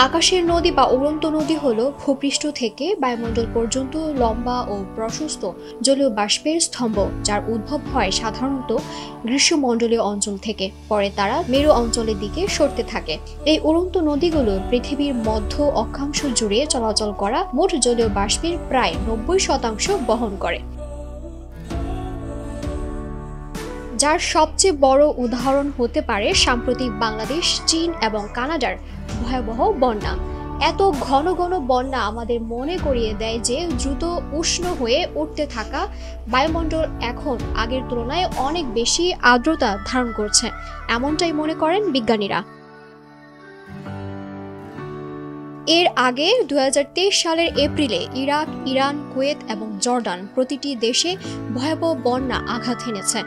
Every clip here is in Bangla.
আকাশের নদী বা উড়ন্ত নদী হলো ভূপৃষ্ঠ থেকে বায়ুমণ্ডল পর্যন্ত লম্বা ও প্রশস্ত জলীয় বাষ্পের স্তম্ভ, যার উদ্ভব হয় সাধারণত গ্রীষ্মমণ্ডলীয় অঞ্চল থেকে। পরে তারা মেরু অঞ্চলের দিকে সরতে থাকে। এই উড়ন্ত নদীগুলো পৃথিবীর মধ্য অক্ষাংশ জুড়ে চলাচল করা মোট জলীয় বাষ্পের প্রায় 90% বহন করে। যার সবচেয়ে বড় উদাহরণ হতে পারে সাম্প্রতিক বাংলাদেশ, চীন এবং কানাডার ভয়াবহ বন্যা। এত ঘন ঘন বন্যা আমাদের মনে করিয়ে দেয় যে দ্রুত উষ্ণ হয়ে উঠতে থাকা বায়ুমণ্ডল এখন আগের তুলনায় অনেক বেশি আর্দ্রতা ধারণ করছে, এমনটাই মনে করেন বিজ্ঞানীরা। এর আগে 2023 সালের এপ্রিলে ইরাক, ইরান, কুয়েত এবং জর্ডান প্রতিটি দেশে ভয়াবহ বন্যা আঘাত হেনেছে।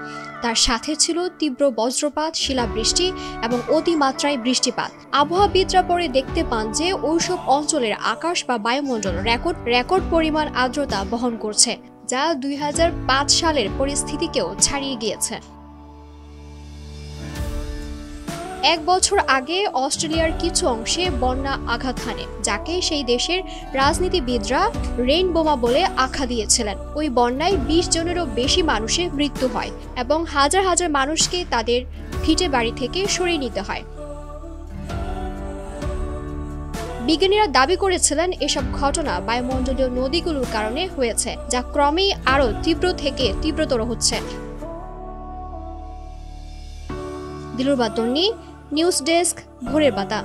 তার সাথে ছিল তীব্র বজ্রপাত, শিলাবৃষ্টি এবং অতিমাত্রায় বৃষ্টিপাত। আবহাওয়াবিদরা পরে দেখতে পান যে ওইসব অঞ্চলের আকাশ বা বায়ুমণ্ডল রেকর্ড পরিমাণ আর্দ্রতা বহন করছে, যা 2005 সালের পরিস্থিতিকেও ছাড়িয়ে গিয়েছে। এক বছর আগে অস্ট্রেলিয়ার কিছু অংশে বন্যা আঘাত হানে, যাকে সেই দেশের রাজনীতিবিদরা রেইন বোমা বলে আখ্যা দিয়েছিলেন। ওই বন্যায় 20 জনেরও বেশি মানুষের মৃত্যু হয় এবং হাজার হাজার মানুষকে তাদের ভিটে বাড়ি থেকে সরিয়ে নিতে হয়। বিজ্ঞানীরা দাবি করেছিলেন এসব ঘটনা বায়ুমণ্ডলীয় নদীগুলোর কারণে হয়েছে, যা ক্রমেই আরও তীব্র থেকে তীব্রতর হচ্ছে। দিলরুবা তন্নি, নিউজ ডেস্ক, ভোরের বার্তা।